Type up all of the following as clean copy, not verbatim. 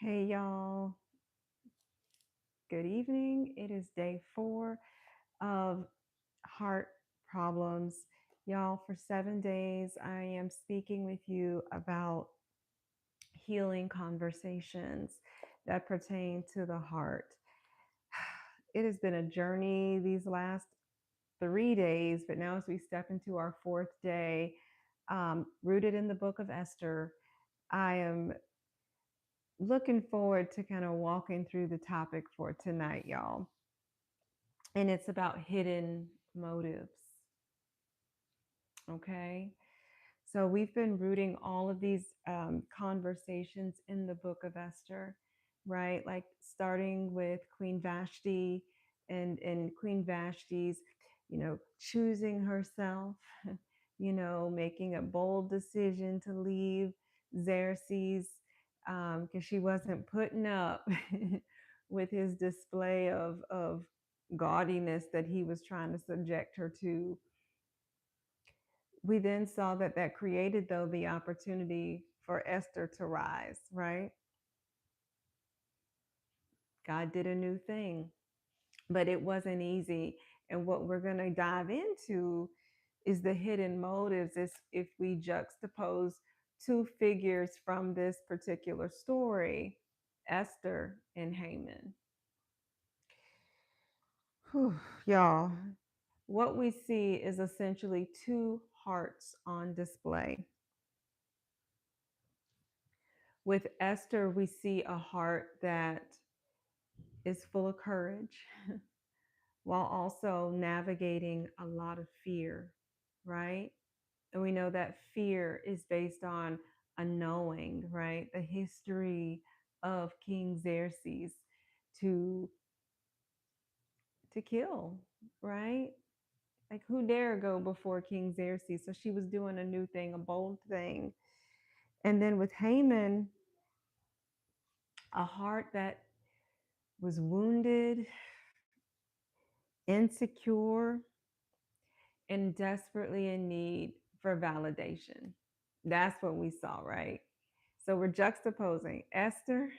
Hey y'all, good evening. It is day 4 of heart problems. Y'all, for 7 days, I am speaking with you about healing conversations that pertain to the heart. It has been a journey these last 3 days, but now as we step into our fourth day, rooted in the book of Esther, I am looking forward to kind of walking through the topic for tonight, y'all. And it's about hidden motives. Okay. So we've been rooting all of these conversations in the book of Esther, right? Like starting with Queen Vashti and Queen Vashti's, choosing herself, making a bold decision to leave Xerxes because she wasn't putting up with his display of gaudiness that he was trying to subject her to. We then saw that that created, though, the opportunity for Esther to rise, right? God did a new thing, but it wasn't easy. And what we're going to dive into is the hidden motives, is if we juxtapose two figures from this particular story, Esther and Haman. Whew, y'all, what we see is essentially two hearts on display. With Esther, we see a heart that is full of courage while also navigating a lot of fear, right? And we know that fear is based on a knowing, right? The history of King Xerxes to to kill, right? Like who dare go before King Xerxes? So she was doing a new thing, a bold thing. And then with Haman, a heart that was wounded, insecure, and desperately in need for validation. That's what we saw, right? So we're juxtaposing Esther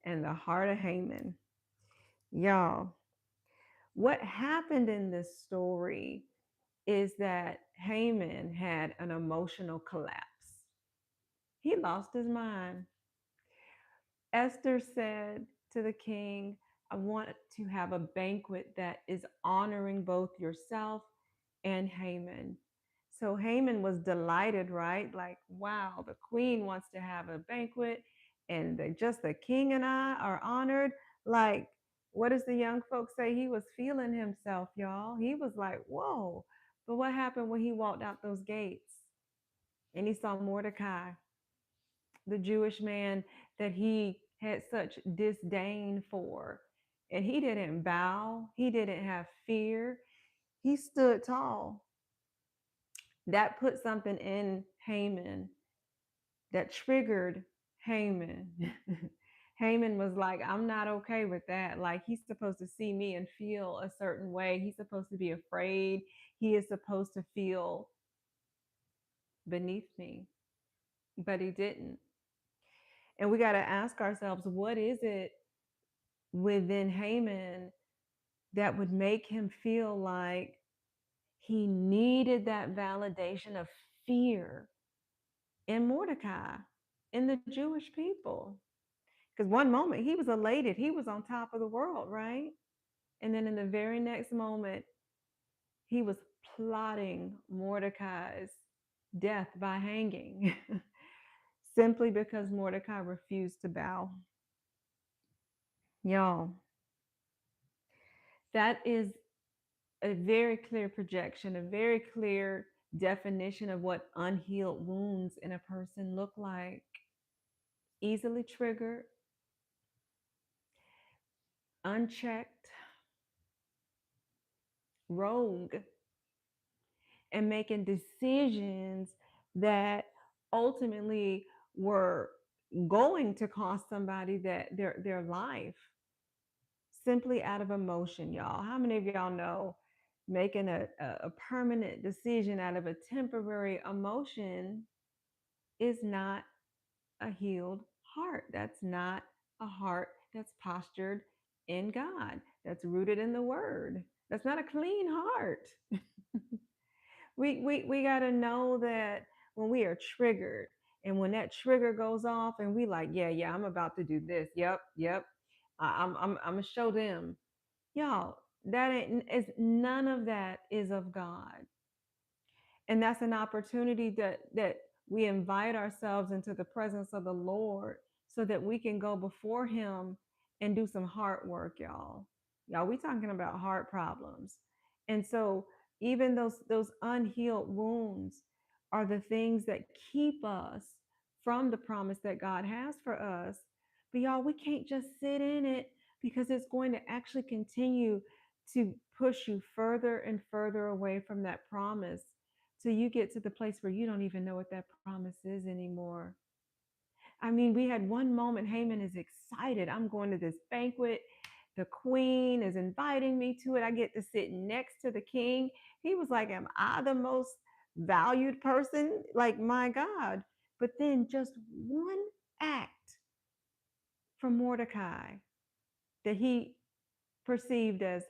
and the heart of Haman. Y'all, what happened in this story is that Haman had an emotional collapse. He lost his mind. Esther said to the king, I want to have a banquet that is honoring both yourself and Haman. So Haman was delighted, right? Like, wow, the queen wants to have a banquet and just the king and I are honored. Like, what does the young folks say? He was feeling himself, y'all. He was like, whoa. But what happened when he walked out those gates and he saw Mordecai, the Jewish man that he had such disdain for? And he didn't bow, he didn't have fear, he stood tall. That put something in Haman that triggered Haman. Haman was like, I'm not okay with that. Like, he's supposed to see me and feel a certain way. He's supposed to be afraid. He is supposed to feel beneath me, but he didn't. And we got to ask ourselves, what is it within Haman that would make him feel like he needed that validation of fear in Mordecai, in the Jewish people? Because one moment he was elated, he was on top of the world, right? And then in the very next moment, he was plotting Mordecai's death by hanging simply because Mordecai refused to bow. Y'all, that is a very clear projection, a very clear definition of what unhealed wounds in a person look like. Easily triggered, unchecked, rogue, and making decisions that ultimately were going to cost somebody that their life simply out of emotion. Y'all, how many of y'all know making a permanent decision out of a temporary emotion is not a healed heart. That's not a heart that's postured in God, that's rooted in the word. That's not a clean heart. We got to know that when we are triggered and when that trigger goes off and we like, yeah, yeah, I'm about to do this. Yep, yep. I'm gonna show them, y'all. That ain't is none of that is of God, and that's an opportunity that we invite ourselves into the presence of the Lord so that we can go before Him and do some heart work, y'all. Y'all, we talking about heart problems, and so even those unhealed wounds are the things that keep us from the promise that God has for us. But y'all, we can't just sit in it because it's going to actually continue to push you further and further away from that promise till you get to the place where you don't even know what that promise is anymore. I mean, we had one moment, Haman is excited. I'm going to this banquet. The queen is inviting me to it. I get to sit next to the king. He was like, am I the most valued person? Like, my God. But then just one act from Mordecai that he perceived as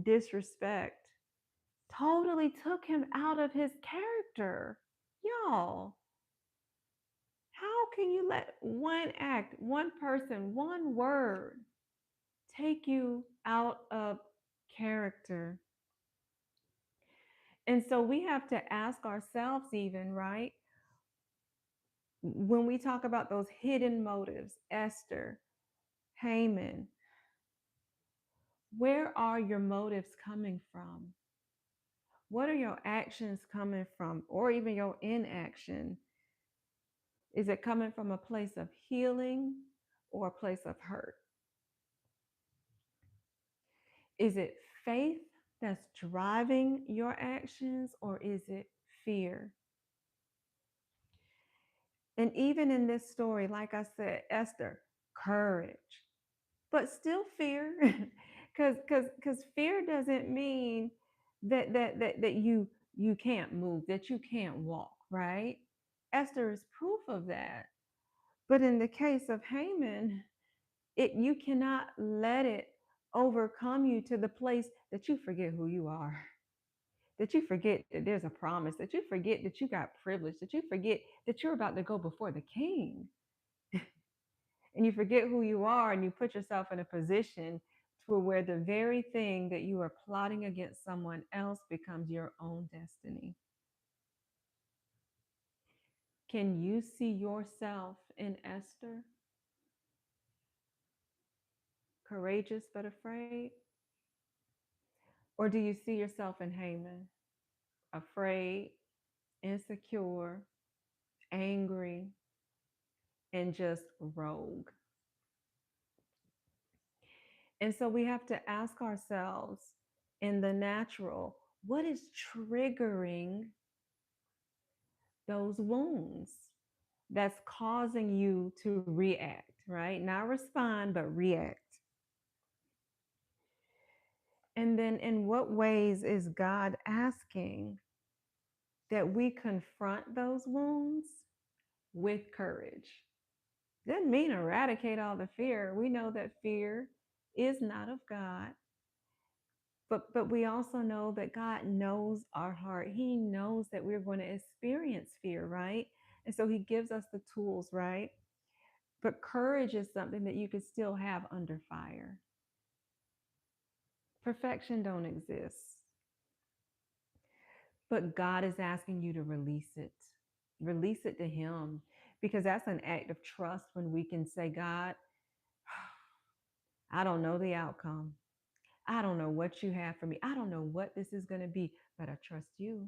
disrespect totally took him out of his character. Y'all, how can you let one act, one person, one word take you out of character? And so we have to ask ourselves, even, right? When we talk about those hidden motives, Esther, Haman, where are your motives coming from? What are your actions coming from, or even your inaction? Is it coming from a place of healing or a place of hurt? Is it faith that's driving your actions, or is it fear? And even in this story, like I said, Esther, courage, but still fear. Because fear doesn't mean that you can't move, that you can't walk, right? Esther is proof of that. But in the case of Haman, you cannot let it overcome you to the place that you forget who you are, that you forget that there's a promise, that you forget that you got privilege, that you forget that you're about to go before the king, and you forget who you are, and you put yourself in a position to where the very thing that you are plotting against someone else becomes your own destiny. Can you see yourself in Esther, courageous but afraid? Or do you see yourself in Haman, afraid, insecure, angry, and just rogue? And so we have to ask ourselves, in the natural, what is triggering those wounds that's causing you to react, right? Not respond, but react. And then in what ways is God asking that we confront those wounds with courage? Doesn't mean eradicate all the fear. We know that fear is not of God. But we also know that God knows our heart. He knows that we're going to experience fear, right? And so he gives us the tools, right? But courage is something that you can still have under fire. Perfection don't exist. But God is asking you to release it. Release it to him, because that's an act of trust when we can say, God, I don't know the outcome. I don't know what you have for me. I don't know what this is going to be, but I trust you.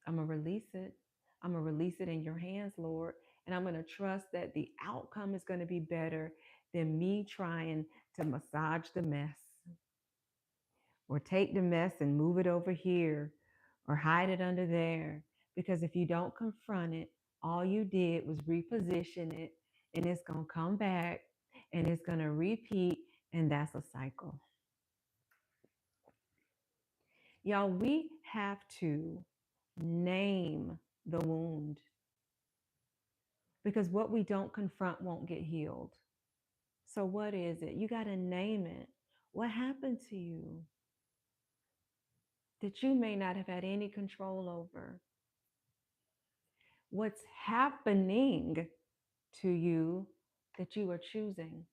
I'm going to release it. I'm going to release it in your hands, Lord. And I'm going to trust that the outcome is going to be better than me trying to massage the mess, or take the mess and move it over here, or hide it under there. Because if you don't confront it, all you did was reposition it, and it's going to come back and it's going to repeat. And that's a cycle. Y'all, we have to name the wound. because what we don't confront won't get healed. So, what is it? You got to name it. What happened to you that you may not have had any control over? What's happening to you that you are choosing?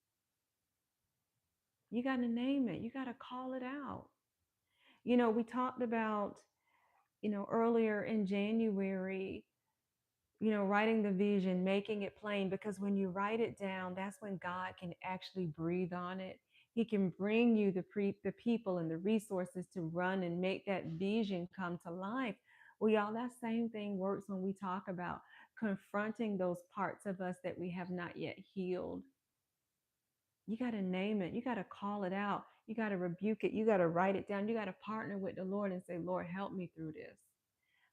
You got to name it. You got to call it out. We talked about, earlier in January, writing the vision, making it plain, because when you write it down, that's when God can actually breathe on it. He can bring you the people and the resources to run and make that vision come to life. Well, y'all, that same thing works when we talk about confronting those parts of us that we have not yet healed. You got to name it. You got to call it out. You got to rebuke it. You got to write it down. You got to partner with the Lord and say, Lord, help me through this.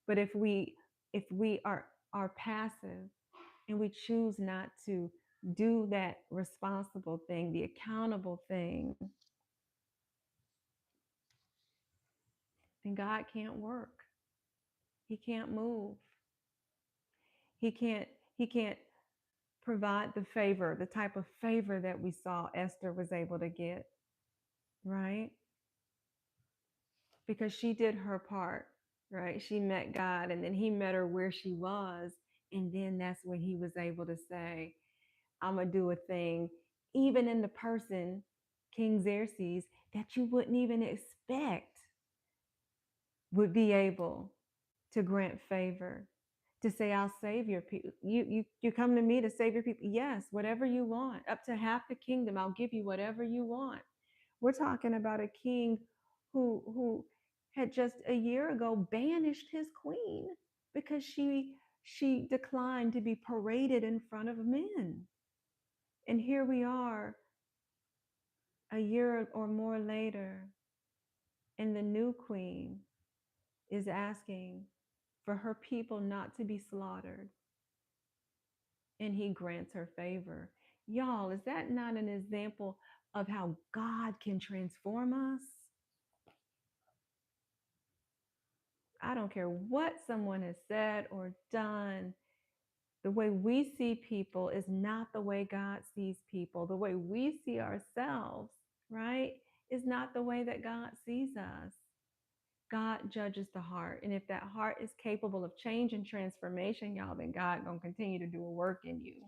But if we are passive and we choose not to do that responsible thing, the accountable thing, then God can't work. He can't move. He can't he can't provide the favor, the type of favor that we saw Esther was able to get, right? Because she did her part, right? She met God and then he met her where she was. And then that's when he was able to say, I'm going to do a thing, even in the person, King Xerxes, that you wouldn't even expect would be able to grant favor, to say, I'll save your people. You come to me to save your people. Yes, whatever you want, up to half the kingdom, I'll give you whatever you want. We're talking about a king who had just a year ago banished his queen because she declined to be paraded in front of men. And here we are a year or more later, and the new queen is asking for her people not to be slaughtered, and he grants her favor. Y'all, is that not an example of how God can transform us? I don't care what someone has said or done. The way we see people is not the way God sees people. The way we see ourselves, right, is not the way that God sees us. God judges the heart. And if that heart is capable of change and transformation, y'all, then God gonna continue to do a work in you.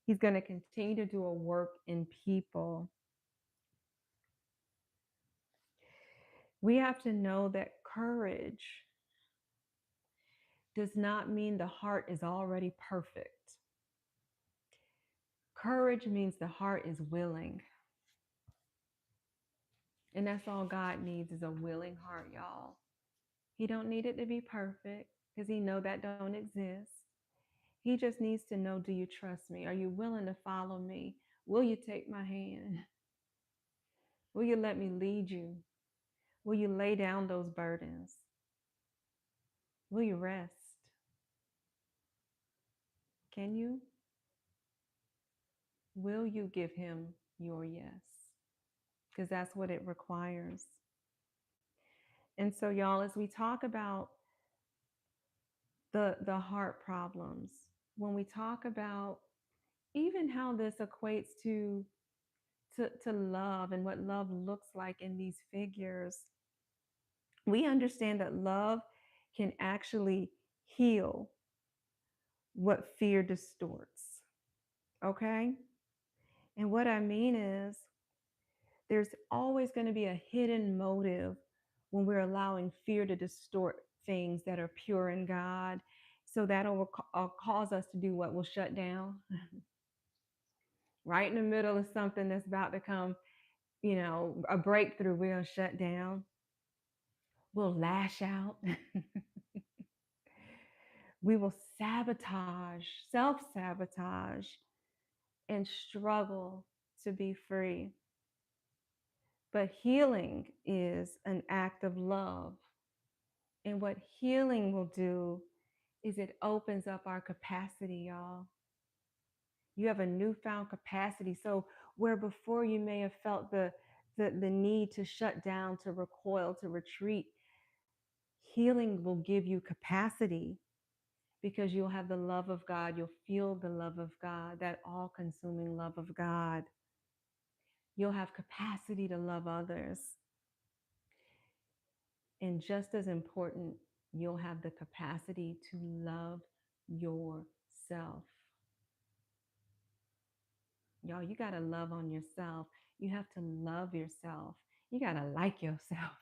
He's gonna continue to do a work in people. We have to know that courage does not mean the heart is already perfect. Courage means the heart is willing. And that's all God needs is a willing heart, y'all. He don't need it to be perfect because he know that don't exist. He just needs to know, do you trust me? Are you willing to follow me? Will you take my hand? Will you let me lead you? Will you lay down those burdens? Will you rest? Can you? Will you give him your yes? Because that's what it requires. And so, y'all, as we talk about the heart problems, when we talk about even how this equates to love and what love looks like in these figures, we understand that love can actually heal what fear distorts. Okay? And what I mean is, there's always going to be a hidden motive when we're allowing fear to distort things that are pure in God. So that'll cause us to do what? We'll shut down right in the middle of something that's about to come, a breakthrough. We'll shut down. We'll lash out. We will sabotage, self sabotage, and struggle to be free. But healing is an act of love. And what healing will do is it opens up our capacity, y'all. You have a newfound capacity. So where before you may have felt the need to shut down, to recoil, to retreat, healing will give you capacity because you'll have the love of God. You'll feel the love of God, that all consuming love of God. You'll have capacity to love others. And just as important, you'll have the capacity to love yourself. Y'all, you got to love on yourself. You have to love yourself. You got to like yourself.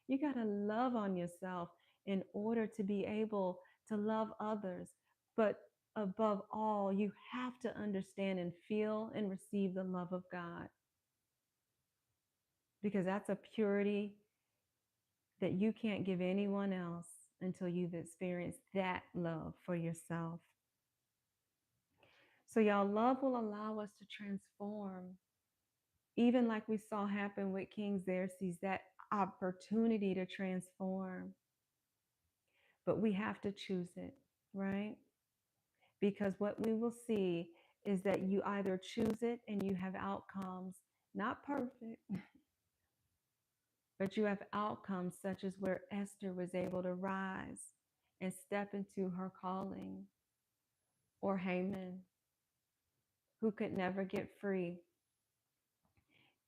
You got to love on yourself in order to be able to love others. But above all, you have to understand and feel and receive the love of God, because that's a purity that you can't give anyone else until you've experienced that love for yourself. So, y'all, love will allow us to transform, even like we saw happen with King Xerxes, that opportunity to transform. But we have to choose it, right? Because what we will see is that you either choose it and you have outcomes, not perfect, but you have outcomes such as where Esther was able to rise and step into her calling, or Haman, who could never get free,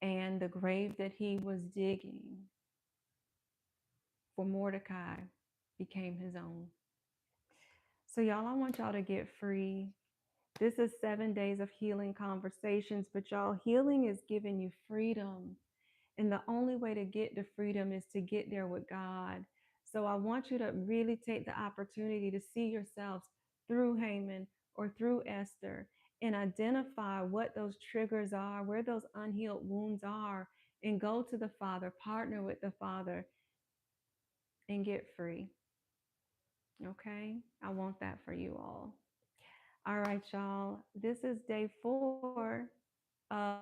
and the grave that he was digging for Mordecai became his own. So, y'all, I want y'all to get free. This is 7 days of healing conversations, but y'all, healing is giving you freedom. And the only way to get to freedom is to get there with God. So I want you to really take the opportunity to see yourselves through Haman or through Esther, and identify what those triggers are, where those unhealed wounds are, and go to the Father, partner with the Father, and get free. Okay? I want that for you all. All right, y'all. This is day 4 of